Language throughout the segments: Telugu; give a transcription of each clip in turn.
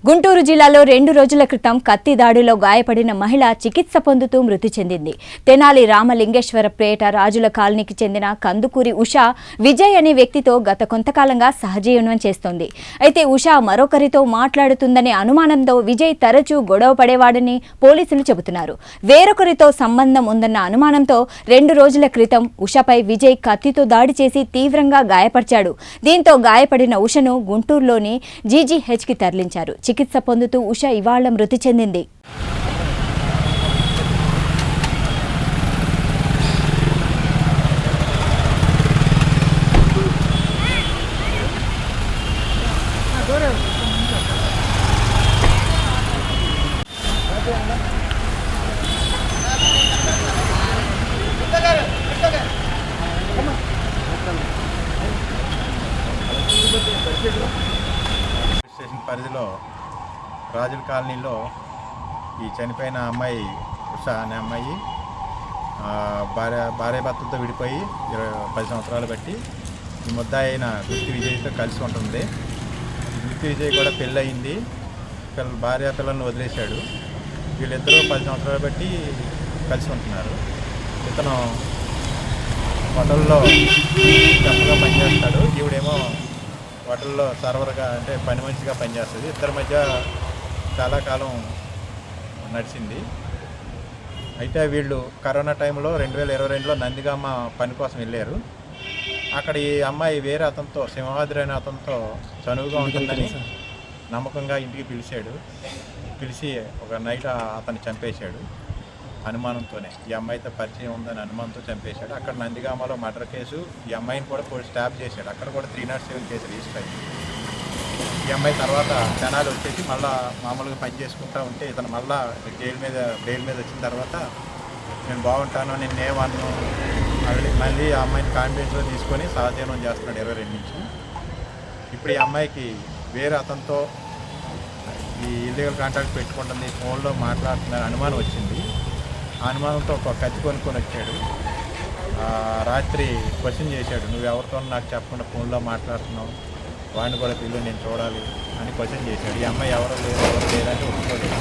గుంటూరు జిల్లాలో 2 రోజుల క్రితం కత్తి దాడిలో గాయపడిన మహిళ చికిత్స పొందుతూ మృతి చెందింది. తెనాలి రామలింగేశ్వరపేట రాజుల కాలనీకి చెందిన కందుకూరి ఉషా విజయ్ అనే వ్యక్తితో గత కొంతకాలంగా సహజీవనం చేస్తోంది. అయితే ఉషా మరొకరితో మాట్లాడుతుందనే అనుమానంతో విజయ్ తరచూ గొడవ పడేవాడని పోలీసులు చెబుతున్నారు. వేరొకరితో సంబంధం ఉందన్న అనుమానంతో 2 రోజుల క్రితం ఉషాపై విజయ్ కత్తితో దాడి చేసి తీవ్రంగా గాయపరిచాడు. దీంతో గాయపడిన ఉషను గుంటూరులోని జీజీహెచ్కి తరలించారు. చికిత్స పొందుతూ ఉష ఇవాళ మృతి చెందింది. స్టేషన్ పరిధిలో రాజుల కాలనీలో ఈ చనిపోయిన అమ్మాయి ఉషా అనే అమ్మాయి భార్య భర్తలతో విడిపోయి 10 సంవత్సరాలు బట్టి ఈ ముద్దాయి అయిన గుత్తి విజయ్తో కలిసి ఉంటుంది. గుత్తి విజయ్ కూడా పెళ్ళయింది, భార్య పిల్లల్ని వదిలేశాడు. వీళ్ళిద్దరూ 10 సంవత్సరాలు బట్టి కలిసి ఉంటున్నారు. ఇతను హోటల్లో చెఫ్గా పనిచేస్తాడు, ఈవిడేమో హోటల్లో సర్వర్గా అంటే పని మనిషిగా పనిచేస్తుంది. ఇద్దరి మధ్య చాలా కాలం నడిచింది. అయితే వీళ్ళు కరోనా టైంలో 2022లో నందిగామ పని కోసం వెళ్ళారు. అక్కడ ఈ అమ్మాయి వేరే అతనితో సింహాద్రి అనే అతనితో చనువుగా ఉంటుందని నమ్మకంగా ఇంటికి పిలిచి ఒక నైట్ అతన్ని చంపేశాడు. అనుమానంతోనే ఈ అమ్మాయితో పరిచయం ఉందని అనుమానంతో చంపేశాడు. అక్కడ నందిగామలో మర్డర్ కేసు, ఈ అమ్మాయిని కూడా స్టాప్ చేశాడు. అక్కడ కూడా 307 కేసు రిజిస్టర్ అయింది. ఈ అమ్మాయి తర్వాత జనాలు వచ్చేసి మళ్ళీ మామూలుగా పని చేసుకుంటూ ఉంటే ఇతను మళ్ళీ బెయిల్ మీద వచ్చిన తర్వాత నేను బాగుంటాను, నేనేమన్ను మళ్ళీ ఆ అమ్మాయిని కాన్ఫిడెన్స్లో తీసుకొని సహజీవనం చేస్తున్నాడు 22 నుంచి. ఇప్పుడు ఈ అమ్మాయికి వేరే అతనితో ఈ ఇల్లీగల్ కాంటాక్ట్ పెట్టుకుంటుంది, ఫోన్లో మాట్లాడుతుందని అనుమానం వచ్చింది. ఆ అనుమానంతో ఒక కత్తి కొనుక్కొని వచ్చాడు. రాత్రి క్వశ్చన్ చేశాడు, నువ్వు ఎవరితో నాకు చెప్పకుండా ఫోన్లో మాట్లాడుతున్నావు, వాడిని కూడా పిల్లలు నేను చూడాలి అని క్వశ్చన్ చేశాడు. ఈ అమ్మాయి ఎవరు లేదంటే ఒప్పుకోలేదు.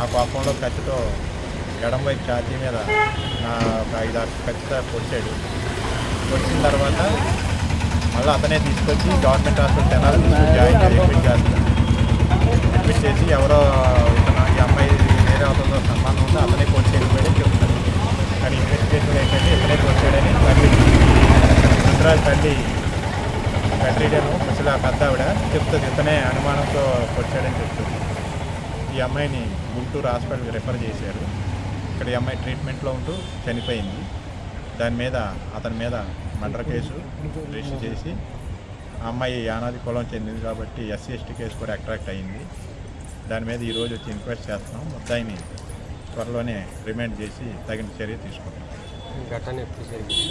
ఆ కోపంలో కత్తితో ఎడం వైపు ఛాతీ మీద ఒక 5-6 కత్తితో పొడిచాడు. పొడిచిన తర్వాత మళ్ళీ అతనే తీసుకొచ్చి గవర్నమెంట్ హాస్పిటల్ తెనాలి అడ్మిట్ చేసి ఎవరో ఈ అమ్మాయి వేరే అతనితో సంబంధం ఉందో అతనే పొడిచి వెళ్ళిపోయాడని చెప్తాడు. కానీ ఇన్వెస్టిగేషన్ ఏంటంటే ఇతనే పొడిచాడని తల్లి తల్లి కట్రీడను ముసలి పెద్ద ఆవిడ చెప్తుంది, ఇతనే అనుమానంతో పొడిచాడని చెప్తుంది. ఈ అమ్మాయిని గుంటూరు హాస్పిటల్కి రిఫర్ చేశారు. ఇక్కడ ఈ అమ్మాయి ట్రీట్మెంట్లో ఉంటూ చనిపోయింది. అతని మీద మర్డర్ కేసు రిజిస్టర్ చేసి ఆ అమ్మాయి యానాది కులం చెందింది కాబట్టి SC/ST కేసు కూడా అట్రాక్ట్ అయ్యింది. దాని మీద ఈరోజు వచ్చి ఎంక్వైరీ చేస్తున్నాం. ముద్దాయిని త్వరలోనే రిమాండ్ చేసి తగిన చర్య తీసుకుంటాం. ఘటన ఎప్పుడు జరిగింది?